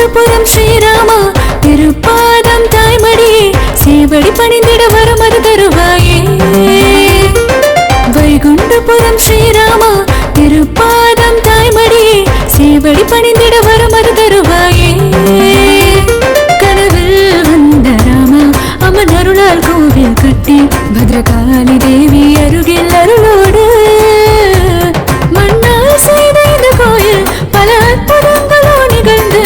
வைகுண்டபுரம் ஸ்ரீராமா திருப்பாதம் தாய்மடியே சேவடி பணிந்திட வரமது தருவாயே. வைகுண்டபுரம் ஸ்ரீராமா திருப்பாதம் தாய்மடியே சேவடி பணிந்திட வரமது தருவாயே. கனவில் வந்த ராமா அம்மன் அருளால் கோவில் கட்டி பத்ரகாளி தேவி அருகில் அருளோடு மண்ணால் செய்த இந்த கோயில் பல அற்புதங்களோ நிகழ்ந்து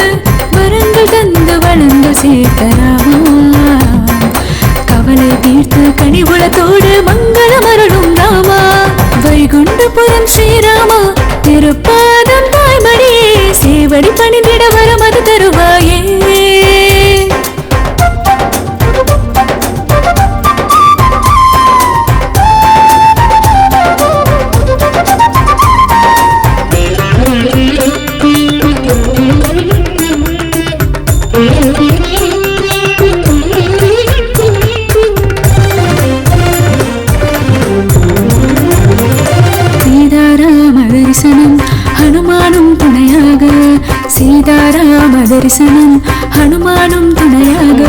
வரங்கள் தந்து வளர்ந்து சேர்த்தராமா. கவலை தீர்த்து கனிவுளத்தோடு மங்களம் அருளும் ராமா. வைகுண்டபுரம் ஸ்ரீராமா திருப்பாதம் தாய்மடியே சேவடி பணிந்திட வரமது தருவாயே. ஹனுமானும் துணையாக சீதாராம தரிசனம் ஹனுமானும் துணையாக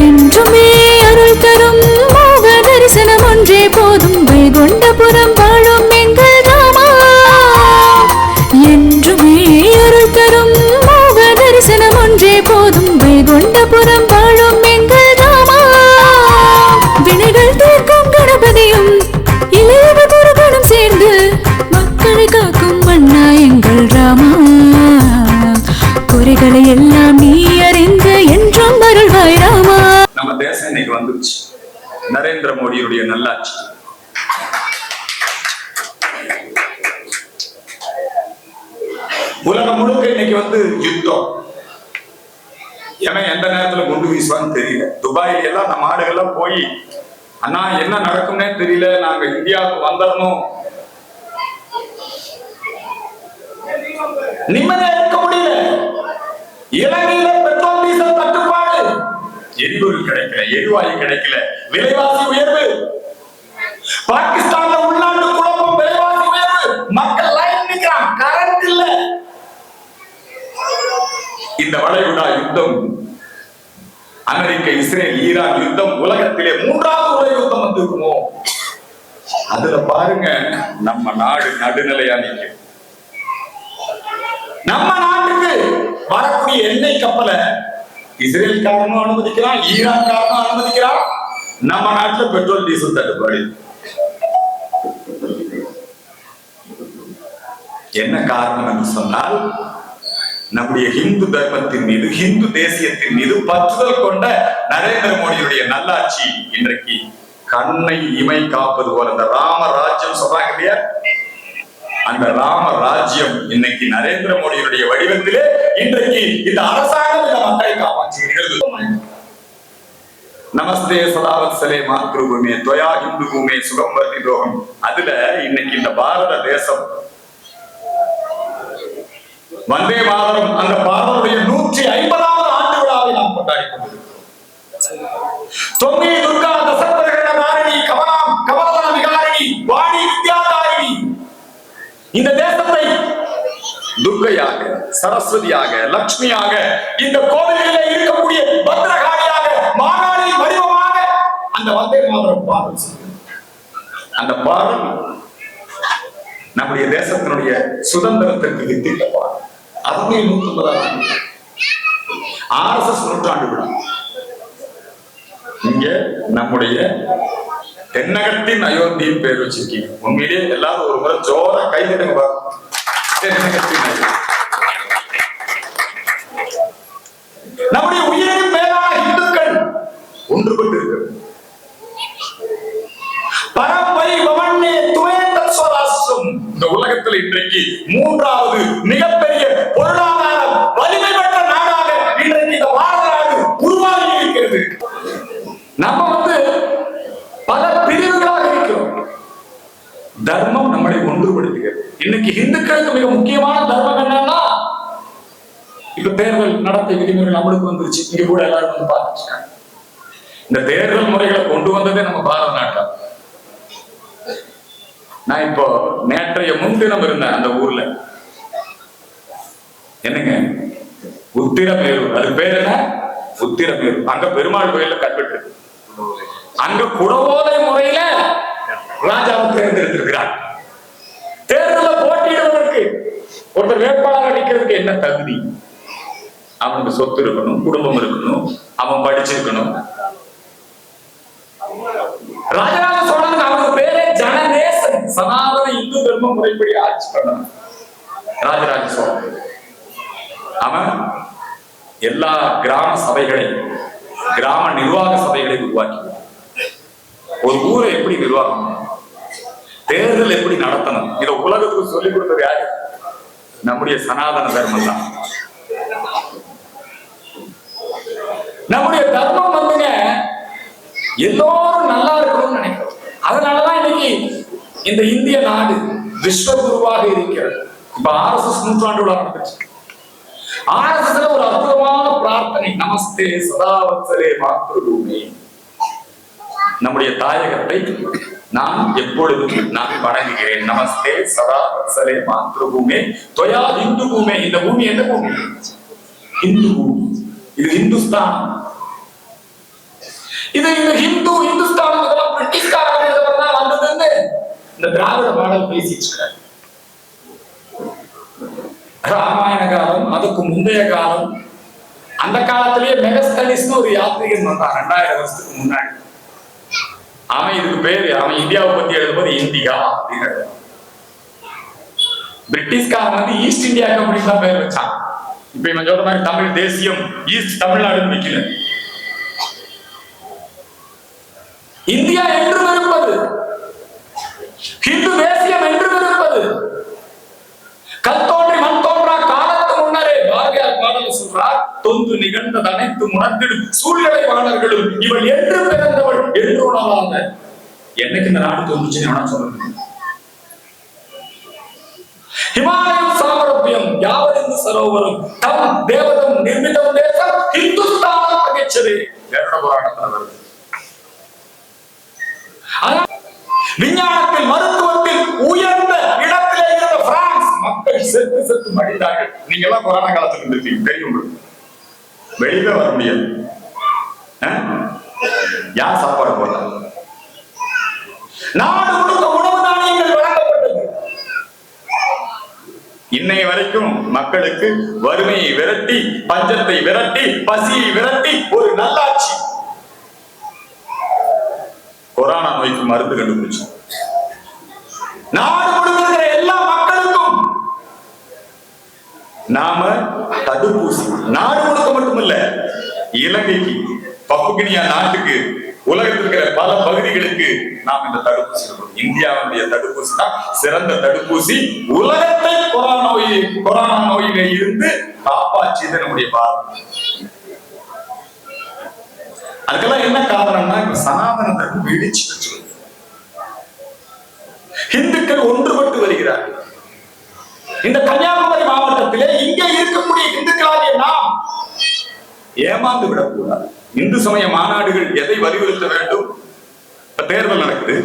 என்றுமே அருள் தரும் மோக தரிசனம் ஒன்றே போதும். வைகுண்டபுரம் வாழும் எங்கள் ராமா என்றுமே அருள் தரும் மோக தரிசனம் ஒன்றே போதும். வைகுண்டபுரம் வாழும் எங்கள் ராமா வினைகள் தீர்க்கும் கணபதியும் இளையவ குருகனும் சேர்ந்து மக்களை காக்கும் மன்னா எங்கள் ராமா. குறைகளை எல்லாம் நீ அறிந்து என்றும் அருள்வாய் ராமா. நம்ம தேசம் இன்னைக்கு வந்துருச்சு. நரேந்திர மோடியுடைய நல்லாட்சி. உலகம் முழுக்க இன்னைக்கு யுத்தம். ஏன்னா எந்த நேரத்துல குண்டு வீசுவான்னு தெரியல. துபாயில எல்லாம் நம்ம ஆடுகள்லாம் போய் அண்ணா என்ன நடக்கும்னே தெரியல, நாங்க இந்தியாவுக்கு வந்துடணும், நிம்மதியா இருக்க முடியல. இலங்கையில பெட்ரோல் டீசல் தட்டுப்பாடு, எரிபொருள் கிடைக்கல, எரிவாயு கிடைக்கல, விலைவாசி உயர்வு. பாகிஸ்தான்ல உள்நாட்டு குழப்பம், விலைவாசி உயர்வு, மக்கள் லைன் நிக்கிறான், கரண்ட் இல்ல. இந்த வளைகுடா யுத்தம், அமெரிக்க இஸ்ரேல் ஈரான் யுத்தம் உலகத்திலே 3வது உலக யுத்தம் வந்திருக்குமோ? அதுல பாருங்க நம்ம நாடு நடுநிலையா நிற்கும். நம்ம நாட்டுக்கு வரக்கூடிய எண்ணெய் கப்பலை இஸ்ரேல் காரணம் அனுமதிக்கிறான், ஈரான் காரணம் அனுமதிக்கிறான். நம்ம நாட்டுல பெட்ரோல் டீசல் தட்டுப்பாடு. என்ன காரணம் என்று சொன்னால், நம்முடைய இந்து தர்மத்தின் மீது, இந்து தேசியத்தின் மீது பற்றுதல் கொண்ட நரேந்திர மோடியுடைய நல்லாட்சி இன்றைக்கு கண்ணை இமை காப்பது போல. அந்த ராம ராஜ்யம் சொல்றாங்க இல்லையா, அந்த ராம ராஜ்யம் இன்னைக்கு நரேந்திர மோடியுடைய வடிவத்திலே இன்றைக்கு இந்த அரசாங்கம் இந்த மக்களை காப்பாற்றுகிறது. நமஸ்தே சதாவத்சலே மாத்ருபூமே துவயா இந்து பூமே சுகம் வர்திதோகம். அதுல இன்னைக்கு இந்த பாரத தேசம் வந்தே மாதரம், அந்த பாரதனுடைய 150வது ஆண்டு விழாவை நாம் கொண்டாடி கொண்டிருக்கிறோம். தொங்கி துர்கா தசரதகண நாரிணி கமலாம் கமலதன விகாரிணி வாணி வித்யாதாயினி. இந்த தேசத்தை துர்க்கையாக, சரஸ்வதியாக, லட்சுமியாக, இந்த கோவிலிலே இருக்கக்கூடிய பத்ரகாளியாக, மாகாணி வடிவமாக அந்த வந்தே மாதரம் பாடல் செய்கிறது. அந்த பாடல் நம்முடைய தேசத்தினுடைய சுதந்திரத்திற்கு வித்திட்ட பாடல். அதுவே 150 RSS நூற்றாண்டு விழா. இங்க நம்முடைய தென்னகத்தின் அயோத்தியின் பேர் வச்சிருக்கீங்க. உண்மையிலேயே எல்லாரும் ஒரு முறை ஜோர கைதட்டுங்க. தென்னகத்தின் அயோத்தி. நம்முடைய உயிரின் மேலான இந்துக்கள் ஒன்றுபட்டு இருக்கிறது. பரம்பரை பவன்னே துவேந்தல் ஸ்வராஷ்டிரம். இந்த உலகத்தில் இன்றைக்கு 3வது மிகப்பெரிய பொருளாதார வலிமை பெற்ற நாடாக இன்றைக்கு இந்த பாரத நாடு உருவாகி இருக்கிறது. நம்ம பல பிரிவுகளாக இருக்கிறோம். தர்மம் நம்மளை ஒன்றுபடுத்துகிறது. இன்னைக்கு இந்துக்களுக்கு மிக முக்கியமான தர்மம் என்னன்னா, இப்ப தேர்தல் நடத்தை விதிமுறை நம்மளுக்கு வந்துருச்சு. இங்க கூட எல்லாரும் பார்த்துருக்காங்க. இந்த தேர்தல் முறைகளை கொண்டு வந்ததே நம்ம பாரத நாட்டா. நான் இப்போ நேற்றைய முன்தினம் இருந்தேன் அந்த ஊர்ல. என்னங்க உத்திரமேரூர். அது பேர் என்ன? உத்திரமேரூர். அங்க பெருமாள் கோயில்ல கல்வெட்டு. அங்க குடவோலை முறையில ராஜாவை தேர்ந்தெடுத்திருக்கிறார். தேர்தலில் போட்டியிடுவதற்கு ஒருத்தர் வேட்பாளர் அளிக்கிறதுக்கு என்ன தகுதி? அவனுக்கு சொத்து இருக்கணும், குடும்பம் இருக்கணும், அவன் படிச்சிருக்கணும். ராஜராஜ சோழனுக்கு அவனுக்கு பேரே ஜனநேசன். சனாதன இந்து தர்ம முறைப்படி ஆட்சி பண்ணணும் ராஜராஜ சோழன். அவன் எல்லா கிராம சபைகளை, கிராம நிர்வாக சபைகளை உருவாக்கி ஒரு ஊரை எப்படி நிர்வாகம், தேர்தல் எப்படி நடத்தணும், இதை உலகத்துக்கு சொல்லிக் கொடுத்தது யாரு? நம்முடைய சனாதன தர்மம் தான். நம்முடைய தர்மம் வந்துங்க எல்லோரும் நல்லா இருக்கணும்னு நினைக்கிறோம். அதனாலதான் இன்னைக்கு இந்த இந்திய நாடு விஸ்வகுருவாக இருக்கிறது. இப்ப RSS நூற்றாண்டு விழா நடந்துச்சு. RSSல ஒரு அற்புதமான பிரார்த்தனை, நமஸ்தே சதாவத்சலே மாத்ருபூமி. நம்முடைய தாயகத்தை நான் எப்பொழுதும் நான் வணங்குகிறேன். நமஸ்தே சதாவத்சலே மாத்ருபூமி தொயா இந்து பூமி. இந்த பூமி எந்த பூமி? இந்து பூமி. இது இந்துஸ்தான். இது இந்த இந்துஸ்தான் பிரிட்டிஷ்காரர்கள் தான் வந்ததுன்னு இந்த திராவிட பாடல் பேசிட்டு ராமாயண காலம், அதுக்கு முந்தைய காலம். அந்த காலத்திலேயே மெகஸ்தனிஸ்னு ஒரு யாத்ரீகன் வந்தான் 2000 வருஷத்துக்கு முன்னாடி. அவன் இதுக்கு பேரு, அவன் இந்தியாவை பத்தி எழுதும்போது இந்தியா அப்படின்னு. பிரிட்டிஷ்காரன் வந்து ஈஸ்ட் இந்தியா கம்பெனி தான் பேர் வச்சான். இப்ப இவன் சொல்ற மாதிரி தமிழ் தேசியம் ஈஸ்ட் தமிழ்நாடுன்னு வைக்கல. இந்தியா என்று இருப்பது, ஹிந்து தேசியம் என்று இருப்பது, கல் தோன்றி மண் தோன்றா காலத்து முன்னரே பாரதியார் பாடல் சொல்றார். தொந்து நிகழ்ந்தது அனைத்து உணர்ந்திடும் சூழ்நிலை வாணர்களும் இவள் என்று பிறந்தவள் என்று உணராத. என்னைக்கு இந்த நாடு தோன்றுச்சுன்னு சொல்லுங்க. ஹிமாலயம் சாமரபியம் யாவரிந்து சரோவரம் தம் தேவதம் நிர்மிதம் தேசம் ஹிந்துஸ்தானம் பகைச்சது. புராணத்தில் வருது. விஞ்ஞானத்தில், மருத்துவத்தில் உயர்ந்த இடத்திலே இருந்த பிரான்ஸ் மக்கள் செத்து மடிந்தார்கள். நீங்க எல்லாம் கொரோனா காலத்துல இருந்திருக்கீங்க, தெரியும். வெளியே வர முடியாது. யார் சாப்பாடு போடுறாங்க? நாடு முழுக்க உணவு தானியங்கள் வழங்கப்பட்டது. இன்னைய வரைக்கும் மக்களுக்கு வறுமையை விரட்டி, பஞ்சத்தை விரட்டி, பசியை விரட்டி ஒரு நல்லாட்சி. கொரோனா நோய்க்கு மருந்து கண்டுபிடிச்சோம். நாடு முழுக்க எல்லா மக்களுக்கும் நாம தடுப்பூசி, நாடு முழுக்க மட்டுமல்ல, இலங்கைக்கு, பப்புகினியா நாட்டுக்கு, உலகத்தில் இருக்கிற பல பகுதிகளுக்கு நாம் இந்த தடுப்பூசி. இந்தியாவுடைய தடுப்பூசி தான் சிறந்த தடுப்பூசி. உலகத்தை கொரோனா நோயிலே இருந்து காப்பாற்றியது நம்முடைய பாரதம். அதுக்கெல்லாம் என்ன காரணம்னா, இப்ப சனாதன தர்மம் வெடிச்சு வச்சு இந்துக்கள் ஒன்றுபட்டு வருகிறார்கள். இந்த கன்னியாகுமரி மாவட்டத்திலே இங்கே இருக்கக்கூடிய இந்துக்களாகிய நாம் ஏமாந்து விடக்கூடாது. இந்து சமய மாநாடுகள் எதை வலியுறுத்த வேண்டும்? தேர்தல் நடக்குது.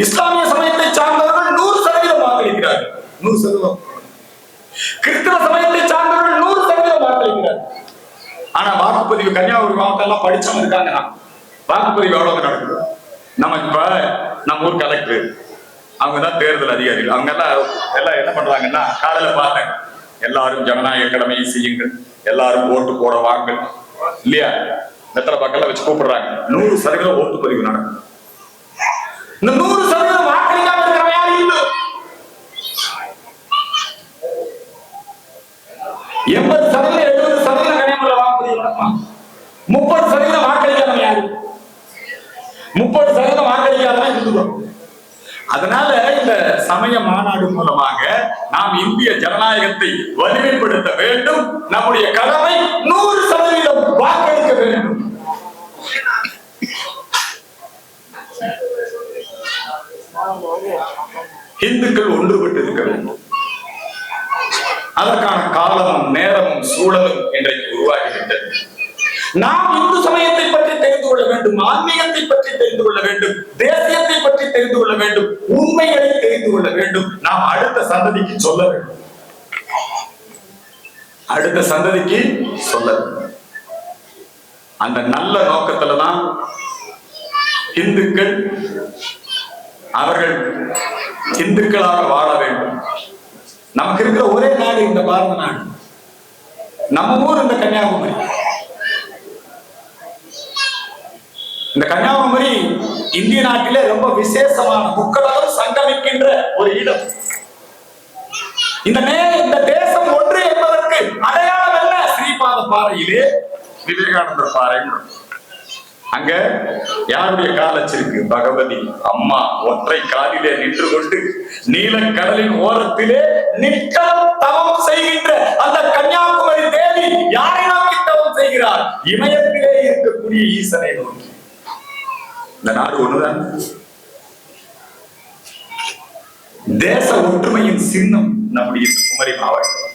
இஸ்லாமிய சமயத்தை சார்ந்தவர்கள் 100% வாக்களிக்கிறார்கள். 100%. கிறிஸ்தவ சமயத்தை சார்ந்தவர்கள் 100% வாக்களிக்கிறார்கள். ஆனா வாக்குப்பதிவு கன்னியாகுமரி மாவட்டம் எல்லாம் படிச்சவங்க இருக்காங்க. வாக்குப்பதிவு எவ்வளவு நடக்குது? நம்ம ஊர் கலெக்டர், அவங்கதான் தேர்தல் அதிகாரிகள். அவங்க எல்லாம் என்ன பண்றாங்கன்னா, காலையில பார்த்தேன், எல்லாரும் ஜனநாயக கடமையை செய்யுங்கள், எல்லாரும் ஓட்டு போட வாங்க இல்லையா, வெத்தலை பாக்கெல்லாம் வச்சு கூப்பிடுறாங்க. 100% ஓட்டுப்பதிவு நடக்கும். இந்த 100% வாக்களிக்காம இருக்கிறவங்க யாரும் இல்லை. 80% 70% கன்னியாகுமரியில வாக்குப்பதிவு நடக்கும். 30% வாக்களிக்காம யாரு? 30% வாக்களிக்காம இருந்துடும். அதனால இந்த சமய மாநாடு மூலமாக நாம் இந்திய ஜனநாயகத்தை வலிமைப்படுத்த வேண்டும். நம்முடைய கடமை 100% வாக்களிக்க வேண்டும். இந்துக்கள் ஒன்றுபட்டு இருக்க வேண்டும். அதற்கான காலமும் நேரமும் சூழலும் இன்றைக்கு உருவாகிவிட்டது. நாம் இந்து சமயத்தை பற்றி தெரிந்து கொள்ள வேண்டும், ஆன்மீகத்தை பற்றி தெரிந்து கொள்ள வேண்டும், தேசியத்தை பற்றி தெரிந்து கொள்ள வேண்டும், உண்மைகளை தெரிந்து கொள்ள வேண்டும். நாம் அடுத்த சந்ததிக்கு சொல்ல வேண்டும். அடுத்த சந்ததிக்கு சொல்ல. அந்த நல்ல நோக்கத்துலதான் இந்துக்கள் அவர்கள் இந்துக்களாக வாழ வேண்டும். நமக்கு இருக்கிற ஒரே நாடு இந்த பாரத நாடு. நம்ம ஊர் இந்த கன்னியாகுமரி. இந்த கன்னியாகுமரி இந்திய நாட்டிலே ரொம்ப விசேஷமான முக்கடலும் சங்கமிக்கின்ற ஒரு இடம். இந்த தேசம் ஒன்று என்பதற்கு அடையாளம் என்ன? ஸ்ரீபாத பாறையிலே விவேகானந்தர் பாறை. அங்க யாருடைய கால் வச்சிருக்கு? பகவதி அம்மா ஒற்றை காலிலே நின்று கொண்டு நீலக்கடலின் ஓரத்திலே நித்தம் தவம் செய்கின்ற அந்த கன்னியாகுமரி தேவி யாரை நோக்கி தவம் செய்கிறார்? இமயத்திலே இருக்கக்கூடிய ஈசனை நோக்கி. இந்த நாடு ஒண்ணுதான். தேச ஒற்றுமையின் சின்னம் நம்முடைய குமரி மாவட்டம்.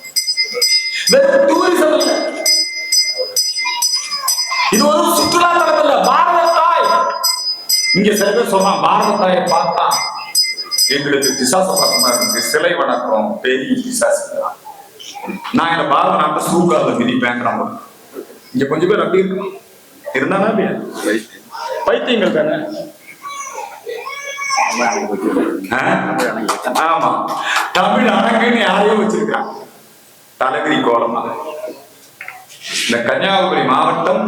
வெறும் டூரிசம் இல்ல, இது ஒரு சுற்றுலா தலம் இல்ல. பாரத தாய். இங்க சில பேர் சொன்னா பாரத தாயை பார்த்தா எங்களுக்கு பிசாச பார்த்த மாதிரி இருக்கு, சிலை வணக்கம், பெரிய பிசாசு. நான் இந்த பாரத நாட்டை சூக்காத மிதிப்பேன். நம்ம இங்க கொஞ்சம் பேர் அப்படி இருக்கும். இருந்தானா பைத்தியங்கள் தானே. ஆமா, தமிழ் அணங்குன்னு யாரையும் வச்சிருக்காங்க. தலைவிரி கோலமா இந்த கன்னியாகுமரி மாவட்டம்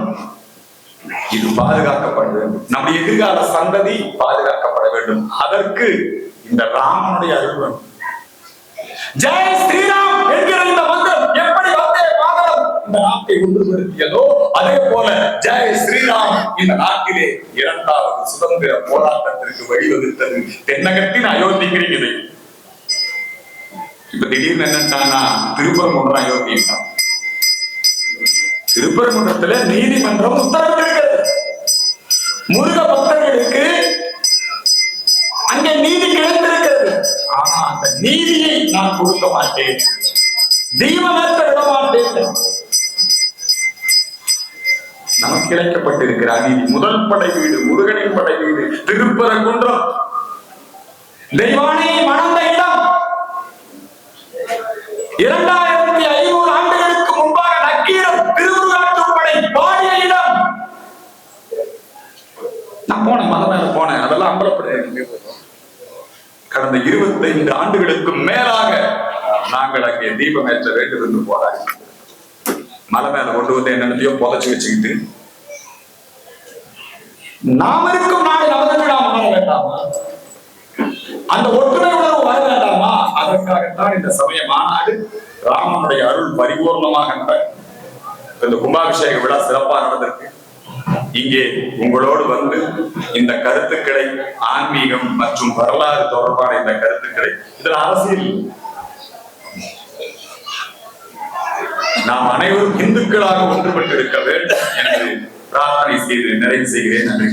இது பாதுகாக்கப்பட வேண்டும். நம்முடைய எதிர்கால சந்ததி பாதுகாக்கப்பட வேண்டும். அதற்கு இந்த ராமனுடைய அருள் வேண்டும். ஜெய் ஸ்ரீராம் என்கிற இந்த மந்திரம் எப்படி வந்தே மாதரம் இந்த நாட்டை ஒன்றுபடுத்தியதோ அதே போல ஜெய் ஸ்ரீராம் இந்த நாட்டிலே இரண்டாவது சுதந்திர போராட்டத்திற்கு வழிவகுத்தது தென்னகத்தின் அயோத்திங்கிறீங்க. இப்ப திடீர்னு என்னன்னா திருப்பரங்குன்றம் அயோத்தியிட்டான். திருப்பரங்குன்றத்துல நீதிமன்றம் உத்தரவிட்டிருக்கிறது. முருக பக்தர்களுக்கு அங்கே நீதி கிடைத்திருக்கிறது. ஆனா அந்த நீதியை நான் கொடுக்க மாட்டேன், தெய்வமேற்ற விட மாட்டேன். நமக்கு இழைக்கப்பட்டிருக்கிற அநீதி. முதல் படை வீடு, முருகனின் படை வீடு திருப்பரங்குன்றம், தெய்வானையை மணந்த இடம். 2500 ஆண்டுகளுக்கு முன்பாக நக்கீரர் திருவுருகாட்டுப்படை பாடிய இடம். நான் போனேன், மத மேல போனேன். அதெல்லாம் அம்பலப்பட கடந்த 25 ஆண்டுகளுக்கு மேலாக நாங்கள் அங்கே தீபம் ஏற்ற வேண்டும் என்று போராடி மலை மேல கொண்டு வந்து என்னென்னத்தையோ புதைச்சு வச்சுக்கிட்டு நாம் இருக்கும் நாடு நமது நாம் வர வேண்டாமா? அந்த ஒற்றுமை உணர்வு வர வேண்டாமா? அதற்காகத்தான் இந்த சமய மாநாடு ராமனுடைய அருள் பரிபூர்ணமாக இந்த கும்பாபிஷேக விழா சிறப்பாக நடந்திருக்கு. இங்கே உங்களோடு வந்து இந்த கருத்துக்களை, ஆன்மீகம் மற்றும் வரலாறு தொடர்பான இந்த கருத்துக்களை, இதுல அரசியல், நாம் அனைவரும் இந்துக்களாக ஒன்றுபட்டு இருக்க வேண்டும் என்று பிரார்த்தனை செய்து நிறைவு செய்கிறேன். நன்றி.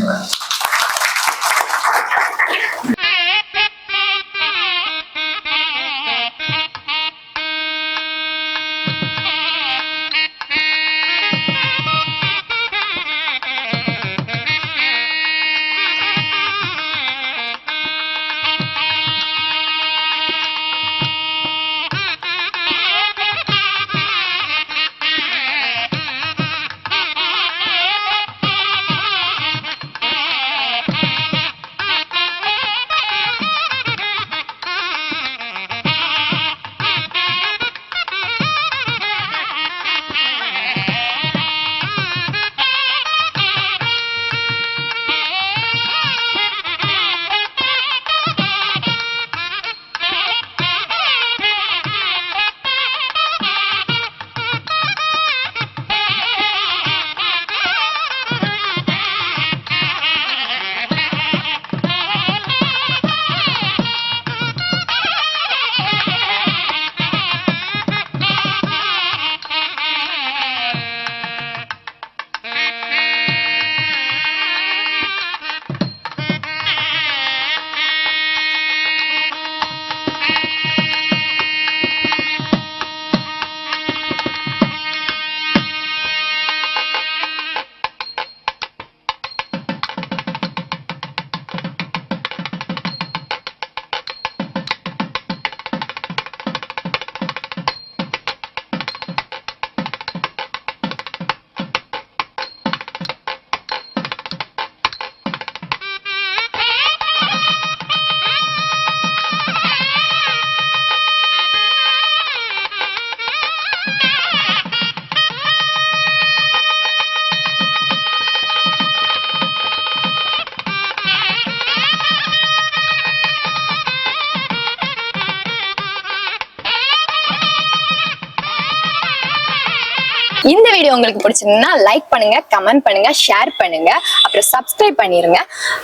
இந்த வீடியோ உங்களுக்கு பிடிச்சிருந்தா லைக் பண்ணுங்க, கமெண்ட் பண்ணுங்க, ஷேர் பண்ணுங்க, அப்புறம் சப்ஸ்கிரைப் பண்ணிருங்க.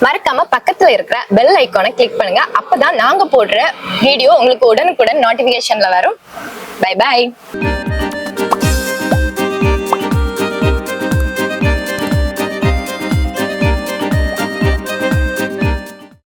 மறக்காம பக்கத்துல இருக்கிற பெல் ஐகானை கிளிக் பண்ணுங்க. அப்பதான் நாங்க போடுற வீடியோ உங்களுக்கு உடனுக்குடன் நோட்டிபிகேஷன்ல வரும். Bye by.